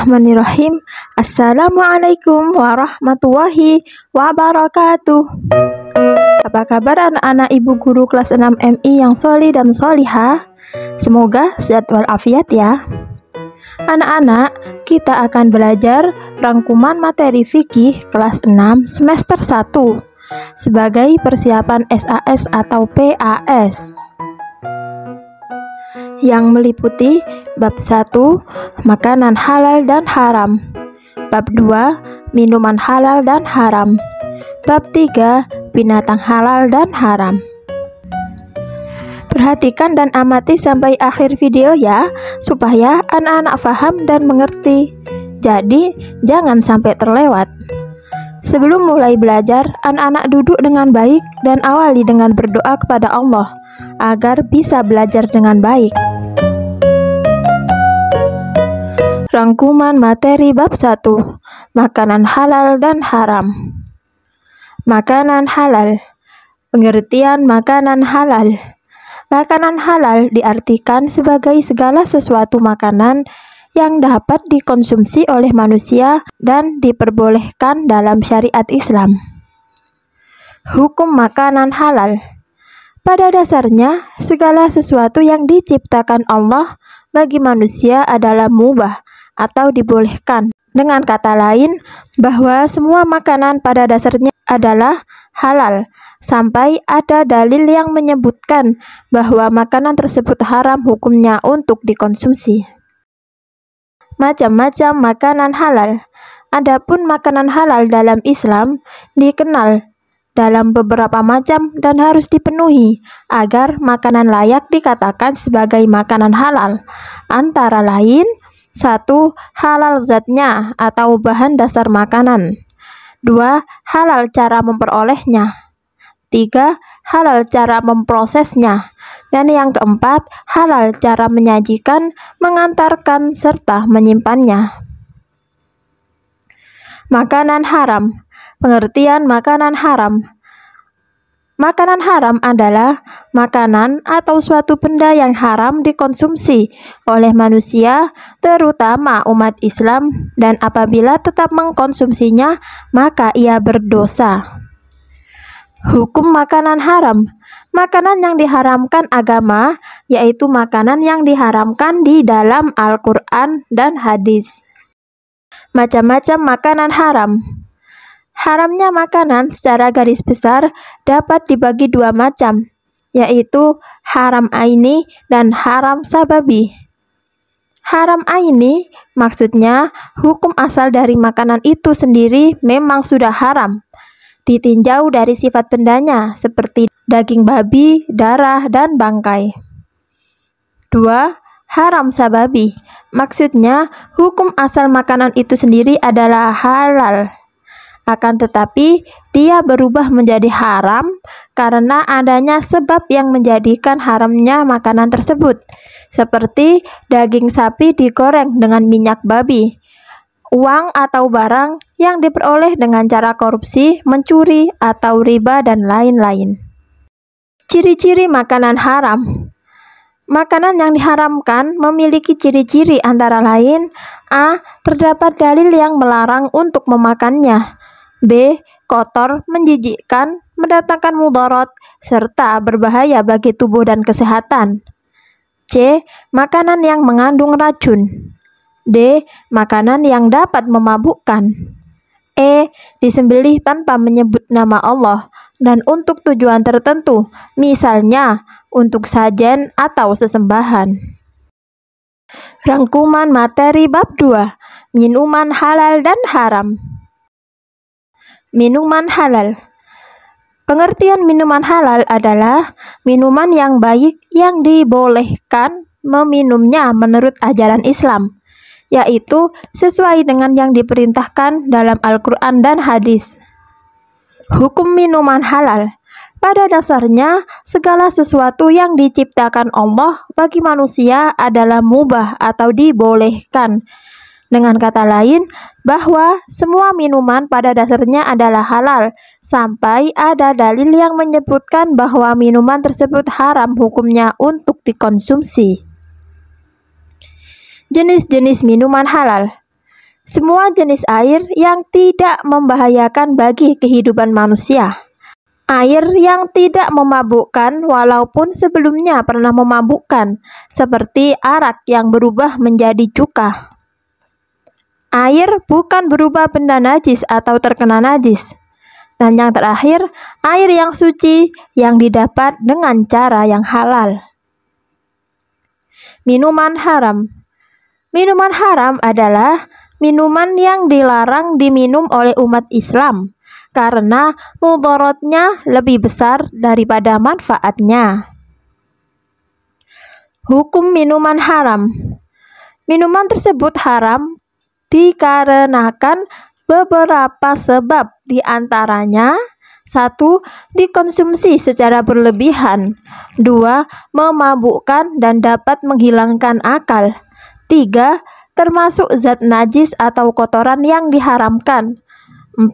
Bismillahirrahmanirrahim. Assalamualaikum warahmatullahi wabarakatuh. Apa kabar anak-anak ibu guru kelas 6 MI yang sholih dan sholihah? Semoga sehat walafiat ya. Anak-anak, kita akan belajar rangkuman materi fikih kelas 6 semester 1 sebagai persiapan SAS atau PAS yang meliputi bab 1, makanan halal dan haram, bab 2, minuman halal dan haram, bab 3, binatang halal dan haram. Perhatikan dan amati sampai akhir video ya, supaya anak-anak paham dan mengerti. Jadi, jangan sampai terlewat. Sebelum mulai belajar, anak-anak duduk dengan baik dan awali dengan berdoa kepada Allah agar bisa belajar dengan baik. Rangkuman materi bab 1, makanan halal dan haram. Makanan halal. Pengertian makanan halal. Makanan halal diartikan sebagai segala sesuatu makanan yang dapat dikonsumsi oleh manusia dan diperbolehkan dalam syariat Islam. Hukum makanan halal. Pada dasarnya, segala sesuatu yang diciptakan Allah bagi manusia adalah mubah atau dibolehkan. Dengan kata lain, bahwa semua makanan pada dasarnya adalah halal, sampai ada dalil yang menyebutkan bahwa makanan tersebut haram hukumnya untuk dikonsumsi. Macam-macam makanan halal. Adapun makanan halal dalam Islam dikenal dalam beberapa macam dan harus dipenuhi agar makanan layak dikatakan sebagai makanan halal. Antara lain, 1. Halal zatnya atau bahan dasar makanan. 2. Halal cara memperolehnya. 3. Halal cara memprosesnya. Dan yang keempat, halal cara menyajikan, mengantarkan, serta menyimpannya. Makanan haram. Pengertian makanan haram. Makanan haram adalah makanan atau suatu benda yang haram dikonsumsi oleh manusia, terutama umat Islam, dan apabila tetap mengkonsumsinya, maka ia berdosa. Hukum makanan haram. Makanan yang diharamkan agama, yaitu makanan yang diharamkan di dalam Al-Quran dan hadis. Macam-macam makanan haram. Haramnya makanan secara garis besar dapat dibagi dua macam, yaitu haram aini dan haram sababi. Haram aini maksudnya hukum asal dari makanan itu sendiri memang sudah haram, ditinjau dari sifat bendanya seperti daging babi, darah, dan bangkai. 2. Haram sababi maksudnya hukum asal makanan itu sendiri adalah halal, akan tetapi dia berubah menjadi haram karena adanya sebab yang menjadikan haramnya makanan tersebut, seperti daging sapi digoreng dengan minyak babi, uang atau barang yang diperoleh dengan cara korupsi, mencuri, atau riba, dan lain-lain. Ciri-ciri makanan haram. Makanan yang diharamkan memiliki ciri-ciri antara lain: A. Terdapat dalil yang melarang untuk memakannya. B. Kotor, menjijikkan, mendatangkan mudarat, serta berbahaya bagi tubuh dan kesehatan. C. Makanan yang mengandung racun. D. Makanan yang dapat memabukkan. E. Disembelih tanpa menyebut nama Allah dan untuk tujuan tertentu, misalnya untuk sajen atau sesembahan. Rangkuman materi bab 2, minuman halal dan haram. Minuman halal. Pengertian minuman halal adalah minuman yang baik yang dibolehkan meminumnya menurut ajaran Islam, yaitu sesuai dengan yang diperintahkan dalam Al-Quran dan hadis. Hukum minuman halal. Pada dasarnya, segala sesuatu yang diciptakan Allah bagi manusia adalah mubah atau dibolehkan. Dengan kata lain, bahwa semua minuman pada dasarnya adalah halal, sampai ada dalil yang menyebutkan bahwa minuman tersebut haram hukumnya untuk dikonsumsi. Jenis-jenis minuman halal. semua jenis air yang tidak membahayakan bagi kehidupan manusia. Air yang tidak memabukkan walaupun sebelumnya pernah memabukkan, seperti arak yang berubah menjadi cuka. Air bukan berubah benda najis atau terkena najis. Dan yang terakhir, air yang suci yang didapat dengan cara yang halal. Minuman haram. Minuman haram adalah minuman yang dilarang diminum oleh umat Islam karena mudaratnya lebih besar daripada manfaatnya. Hukum minuman haram. Minuman tersebut haram dikarenakan beberapa sebab, di antaranya 1. Dikonsumsi secara berlebihan. 2. Memabukkan dan dapat menghilangkan akal. 3. Termasuk zat najis atau kotoran yang diharamkan. 4.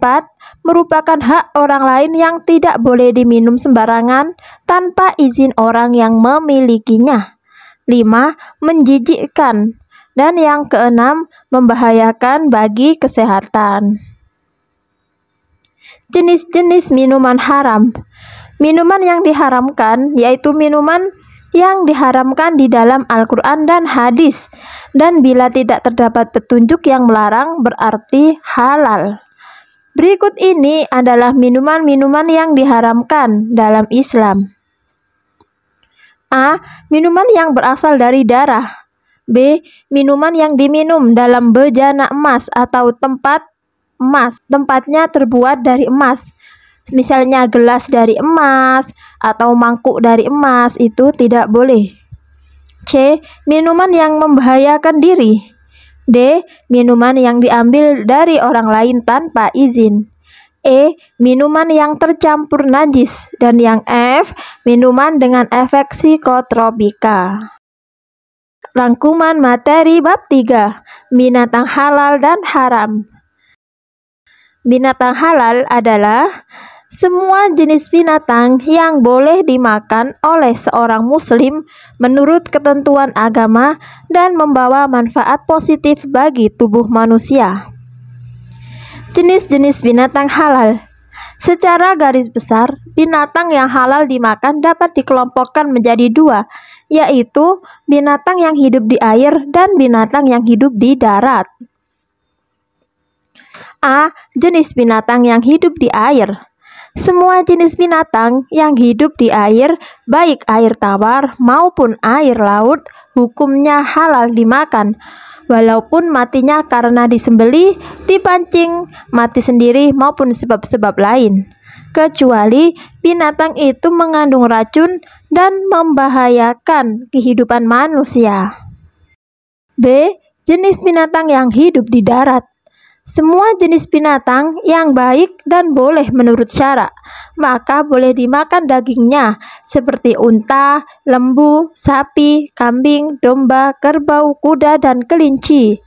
Merupakan hak orang lain yang tidak boleh diminum sembarangan tanpa izin orang yang memilikinya. 5. Menjijikkan. Dan yang keenam, membahayakan bagi kesehatan. Jenis-jenis minuman haram. Minuman yang diharamkan yaitu minuman yang diharamkan di dalam Al-Quran dan hadis, dan bila tidak terdapat petunjuk yang melarang berarti halal. Berikut ini adalah minuman-minuman yang diharamkan dalam Islam. A. Minuman yang berasal dari darah. B. Minuman yang diminum dalam bejana emas atau tempat emas. Tempatnya terbuat dari emas. Misalnya gelas dari emas atau mangkuk dari emas, itu tidak boleh. C. Minuman yang membahayakan diri. D. Minuman yang diambil dari orang lain tanpa izin. E. Minuman yang tercampur najis. Dan yang F. Minuman dengan efek psikotropika. Rangkuman materi bab 3. Binatang halal dan haram. Binatang halal adalah semua jenis binatang yang boleh dimakan oleh seorang muslim menurut ketentuan agama dan membawa manfaat positif bagi tubuh manusia. Jenis-jenis binatang halal. Secara garis besar, binatang yang halal dimakan dapat dikelompokkan menjadi 2, yaitu binatang yang hidup di air dan binatang yang hidup di darat. A. Jenis binatang yang hidup di air. Semua jenis binatang yang hidup di air, baik air tawar maupun air laut, hukumnya halal dimakan, walaupun matinya karena disembelih, dipancing, mati sendiri maupun sebab-sebab lain, kecuali binatang itu mengandung racun dan membahayakan kehidupan manusia. B. Jenis binatang yang hidup di darat. Semua jenis binatang yang baik dan boleh menurut syara, maka boleh dimakan dagingnya, seperti unta, lembu, sapi, kambing, domba, kerbau, kuda, dan kelinci.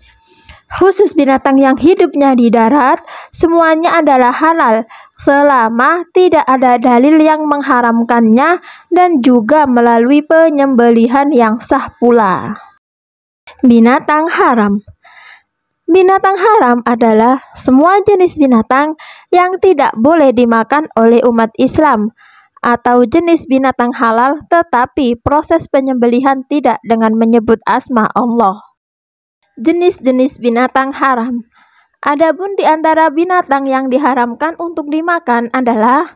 Khusus binatang yang hidupnya di darat, semuanya adalah halal, selama tidak ada dalil yang mengharamkannya dan juga melalui penyembelihan yang sah pula. Binatang haram. Binatang haram adalah semua jenis binatang yang tidak boleh dimakan oleh umat Islam, atau jenis binatang halal tetapi proses penyembelihan tidak dengan menyebut asma Allah. Jenis-jenis binatang haram. Adapun di antara binatang yang diharamkan untuk dimakan adalah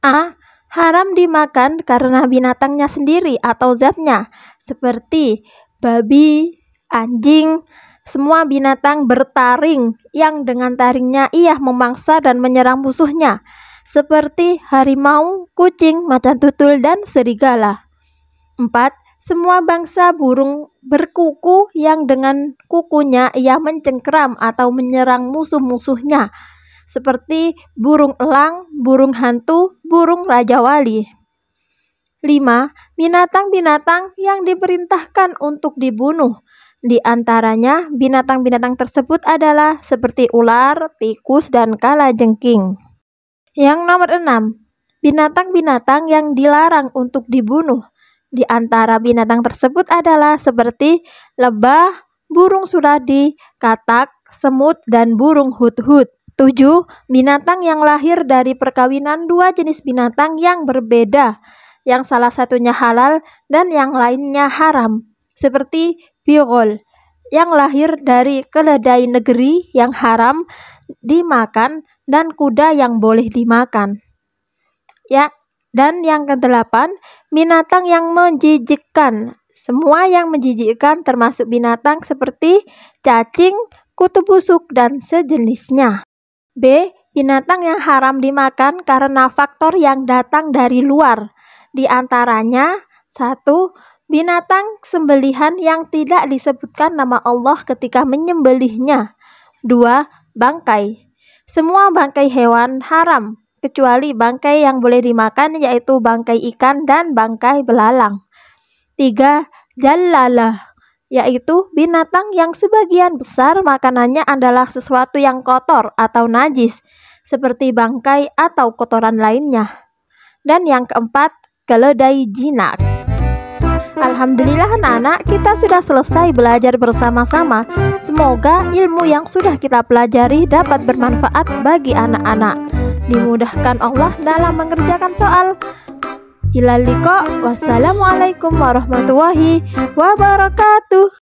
A. Haram dimakan karena binatangnya sendiri atau zatnya, seperti babi, anjing, semua binatang bertaring yang dengan taringnya ia memangsa dan menyerang musuhnya, seperti harimau, kucing, macan tutul, dan serigala. 4. Semua bangsa burung berkuku yang dengan kukunya ia mencengkeram atau menyerang musuh-musuhnya, seperti burung elang, burung hantu, burung raja wali. 5. Binatang-binatang yang diperintahkan untuk dibunuh. Di antaranya, binatang-binatang tersebut adalah seperti ular, tikus, dan kalajengking. Yang nomor 6. Binatang-binatang yang dilarang untuk dibunuh. Di antara binatang tersebut adalah seperti lebah, burung suradi, katak, semut, dan burung hudhud. 7. Binatang yang lahir dari perkawinan dua jenis binatang yang berbeda, yang salah satunya halal dan yang lainnya haram, seperti birol yang lahir dari keledai negeri yang haram dimakan dan kuda yang boleh dimakan. Ya, dan yang ke-8, binatang yang menjijikkan. Semua yang menjijikkan termasuk binatang seperti cacing, kutu busuk, dan sejenisnya. B. Binatang yang haram dimakan karena faktor yang datang dari luar. Di antaranya 1. Binatang sembelihan yang tidak disebutkan nama Allah ketika menyembelihnya. 2. Bangkai. Semua bangkai hewan haram, kecuali bangkai yang boleh dimakan, yaitu bangkai ikan dan bangkai belalang. 3. Jallalah, yaitu binatang yang sebagian besar makanannya adalah sesuatu yang kotor atau najis, seperti bangkai atau kotoran lainnya. Dan yang keempat, keledai jinak. Alhamdulillah anak-anak, kita sudah selesai belajar bersama-sama. Semoga ilmu yang sudah kita pelajari dapat bermanfaat bagi anak-anak. Dimudahkan Allah dalam mengerjakan soal. Ilal liqa. Wassalamualaikum warahmatullahi wabarakatuh.